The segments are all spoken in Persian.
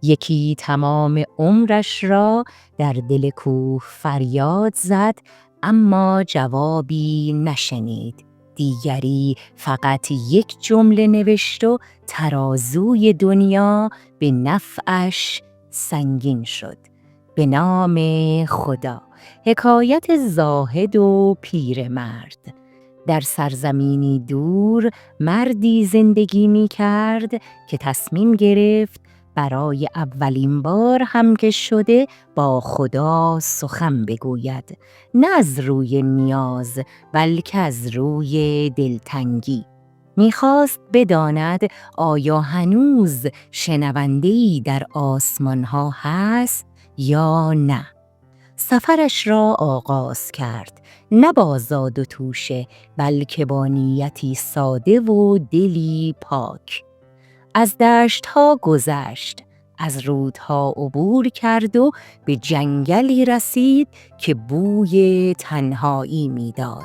یکی تمام عمرش را در دل کوه فریاد زد، اما جوابی نشنید. دیگری فقط یک جمله نوشت و ترازوی دنیا به نفعش سنگین شد. به نام خدا. حکایت زاهد و پیرمرد. در سرزمینی دور مردی زندگی می کرد که تصمیم گرفت برای اولین بار هم که شده با خدا سخن بگوید، نه از روی نیاز بلکه از روی دلتنگی. میخواست بداند آیا هنوز شنونده‌ای در آسمانها هست یا نه. سفرش را آغاز کرد، نه با زاد و توشه بلکه با نیتی ساده و دلی پاک. از دشت‌ها گذشت، از رودها عبور کرد و به جنگلی رسید که بوی تنهایی میداد.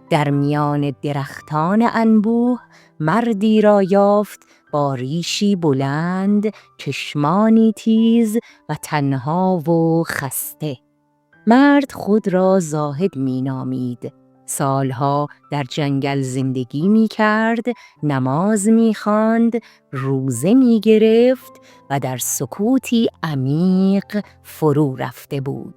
در میان درختان انبوه مردی را یافت با ریشی بلند، چشمانی تیز و تنها و خسته. مرد خود را زاهد می‌نامید. سالها در جنگل زندگی می‌کرد، نماز می‌خواند، روزه می‌گرفت و در سکوتی عمیق فرو رفته بود.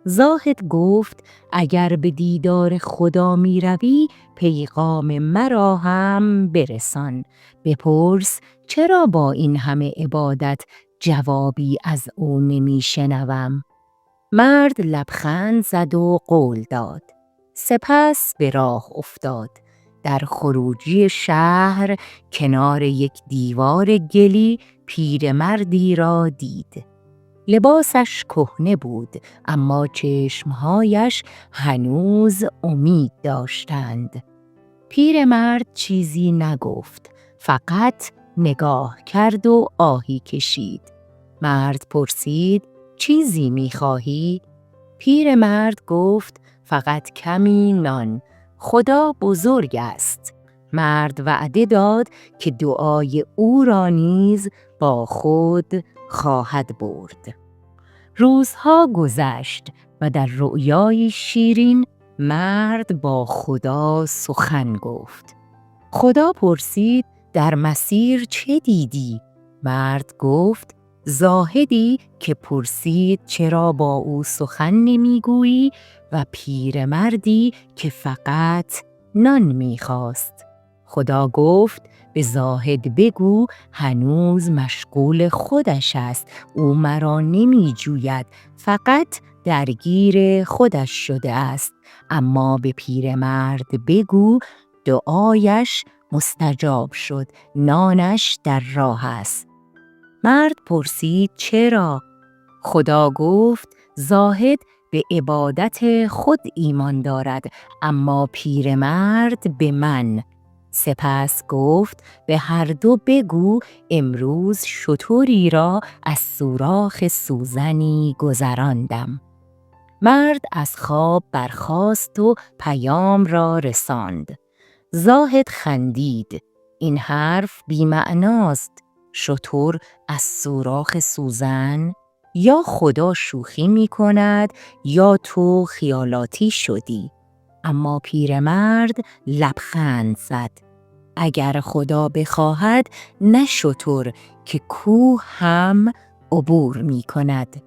زاهد گفت اگر به دیدار خدا می‌روی، پیغام مرا هم برسان. بپرس چرا با این همه عبادت جوابی از او نمی‌شنوم؟ مرد لبخند زد و قول داد. سپس به راه افتاد. در خروجی شهر کنار یک دیوار گلی پیرمردی را دید. لباسش کهنه بود، اما چشمهایش هنوز امید داشتند. پیرمرد چیزی نگفت، فقط نگاه کرد و آهی کشید. مرد پرسید چیزی می‌خواهی؟ پیرمرد گفت فقط کمی نان. خدا بزرگ است. مرد وعده داد که دعای او را نیز با خود خواهد برد. روزها گذشت و در رؤیای شیرین مرد با خدا سخن گفت. خدا پرسید در مسیر چه دیدی؟ مرد گفت زاهدی که پرسید چرا با او سخن نمیگویی و پیرمردی که فقط نان میخواست. خدا گفت به زاهد بگو هنوز مشغول خودش است، او مرا نمیجوید، فقط درگیر خودش شده است. اما به پیرمرد بگو دعایش مستجاب شد، نانش در راه است. مرد پرسید چرا؟ خدا گفت زاهد به عبادت خود ایمان دارد، اما پیرمرد به من. سپس گفت به هر دو بگو امروز شتری را از سوراخ سوزنی گذراندم. مرد از خواب برخاست و پیام را رساند. زاهد خندید. این حرف بی‌معناست. شتر از سوراخ سوزن؟ یا خدا شوخی می کند یا تو خیالاتی شدی. اما پیرمرد لبخند زد. اگر خدا بخواهد نه شتر که کوه هم عبور می کند.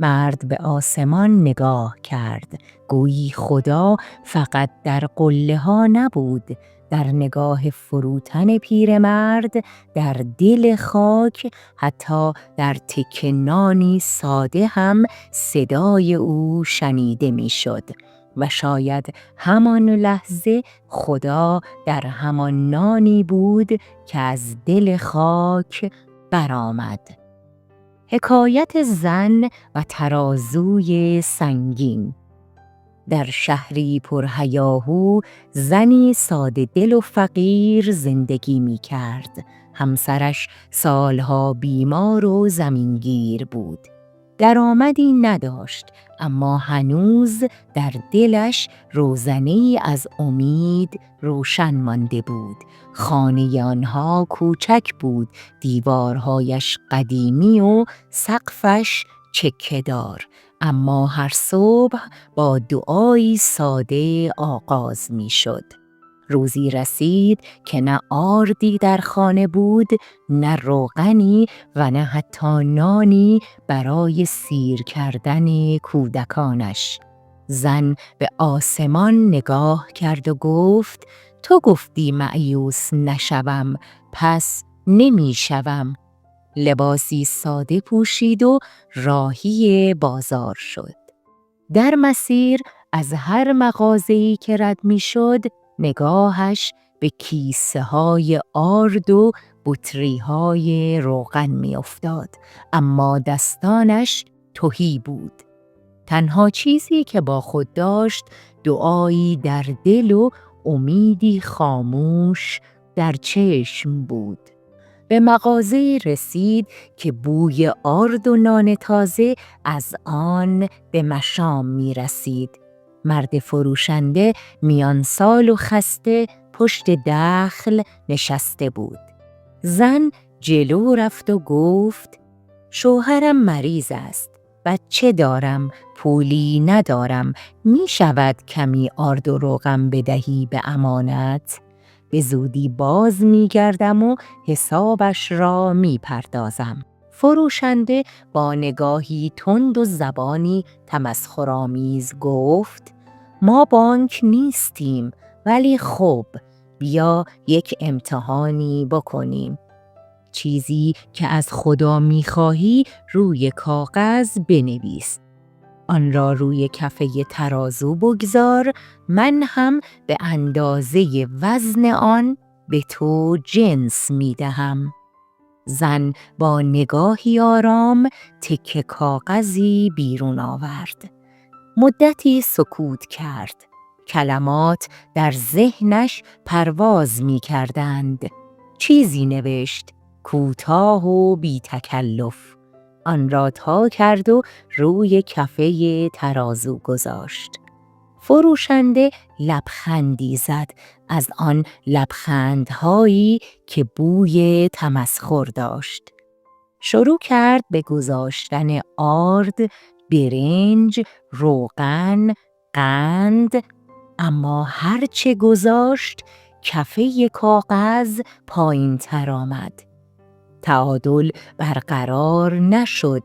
مرد به آسمان نگاه کرد. گویی خدا فقط در قله ها نبود. در نگاه فروتن پیرمرد، در دل خاک، حتی در تکه نانی ساده هم صدای او شنیده میشد. و شاید همان لحظه خدا در همان نانی بود که از دل خاک برآمد. حکایت زن و ترازوی سنگین. در شهری پرهیاهو زنی ساده دل و فقیر زندگی می کرد. همسرش سالها بیمار و زمینگیر بود. درآمدی نداشت، اما هنوز در دلش روزنه‌ای از امید روشن مانده بود. خانه آنها کوچک بود، دیوارهایش قدیمی و سقفش چکه‌دار، اما هر صبح با دعایی ساده آغاز می‌شد. روزی رسید که نه آردی در خانه بود، نه روغنی و نه حتی نانی برای سیر کردن کودکانش. زن به آسمان نگاه کرد و گفت: تو گفتی مایوس نشوم، پس نمی شوم. لباسی ساده پوشید و راهی بازار شد. در مسیر از هر مغازه‌ای که رد می‌شد، نگاهش به کیسه‌های آرد و بطری‌های روغن می‌افتاد، اما دستانش تهی بود. تنها چیزی که با خود داشت دعایی در دل و امیدی خاموش در چشم بود. به مغازه‌ای رسید که بوی آرد و نان تازه از آن به مشام می رسید. مرد فروشنده میان سال و خسته پشت دخل نشسته بود. زن جلو رفت و گفت: شوهرم مریض است، بچه دارم، پولی ندارم، می شود کمی آرد و روغن بدهی به امانت؟ به زودی باز می گردم و حسابش را می پردازم. فروشنده با نگاهی تند و زبانی تمسخرآمیز گفت: ما بانک نیستیم، ولی خب بیا یک امتحانی بکنیم. چیزی که از خدا می خواهی روی کاغذ بنویس. آن را روی کفه ترازو بگذار، من هم به اندازه وزن آن به تو جنس می دهم. زن با نگاهی آرام تکه کاغذی بیرون آورد. مدتی سکوت کرد. کلمات در ذهنش پرواز می کردند. چیزی نوشت، کوتاه و بی تکلف. آن را تا کرد و روی کفه ترازو گذاشت. فروشنده لبخندی زد، از آن لبخندهایی که بوی تمسخر داشت. شروع کرد به گذاشتن آرد، برنج، روغن، قند، اما هرچه گذاشت کفه کاغذ پایین تر آمد. تعادل برقرار نشد.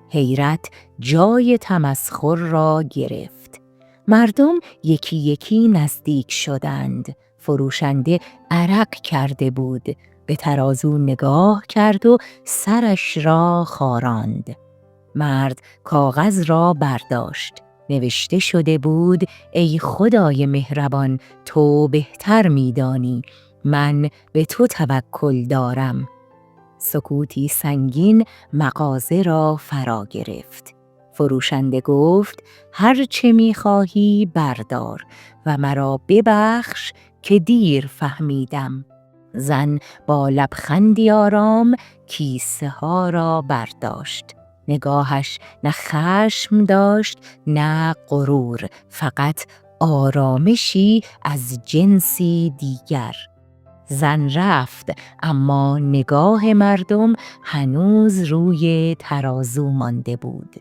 حیرت جای تمسخر را گرفت. مردم یکی یکی نزدیک شدند. فروشنده عرق کرده بود. به ترازو نگاه کرد و سرش را خاراند. مرد کاغذ را برداشت. نوشته شده بود: ای خدای مهربان، تو بهتر می‌دانی، من به تو توکل دارم. سکوتی سنگین مغازه را فرا گرفت. فروشنده گفت: هر چه می‌خواهی بردار و مرا ببخش که دیر فهمیدم. زن با لبخندی آرام کیسه ها را برداشت. نگاهش نه خشم داشت نه غرور، فقط آرامشی از جنسی دیگر. زن رفت، اما نگاه مردم هنوز روی ترازو مانده بود.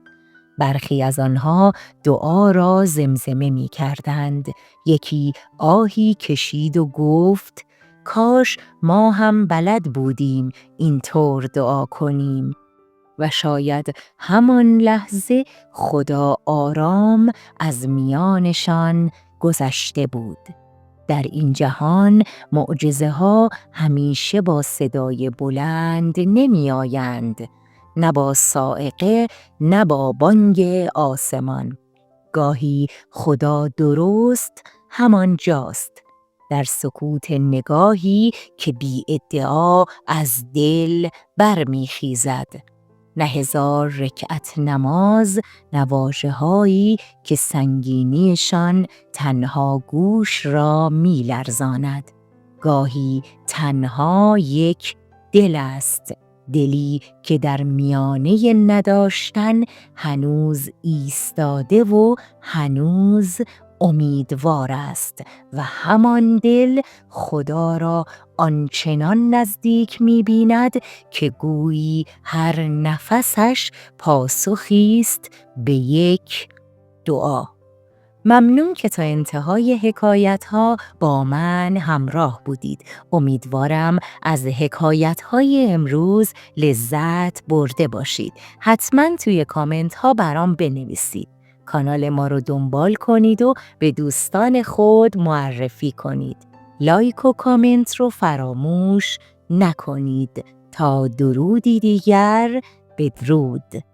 برخی از آنها دعا را زمزمه می کردند. یکی آهی کشید و گفت: کاش ما هم بلد بودیم اینطور دعا کنیم. و شاید همان لحظه خدا آرام از میانشان گذشته بود. در این جهان معجزه ها همیشه با صدای بلند نمی آیند، نه با صاعقه نه با بانگ آسمان. گاهی خدا درست همان جاست، در سکوت نگاهی که بی ادعا از دل برمی خیزد. نه هزار رکعت نماز، نه واژه‌هایی که سنگینیشان تنها گوش را می لرزاند. گاهی تنها یک دل است دلی که در میانه نداشتن هنوز ایستاده و هنوز امیدوار است و همان دل خدا را آنچنان نزدیک می‌بیند که گویی هر نفسش پاسخی است به یک دعا. ممنون که تا انتهای حکایت‌ها با من همراه بودید. امیدوارم از حکایت‌های امروز لذت برده باشید. حتما توی کامنت‌ها برام بنویسید. کانال ما رو دنبال کنید و به دوستان خود معرفی کنید. لایک و کامنت رو فراموش نکنید. تا درودی دیگر، بدرود.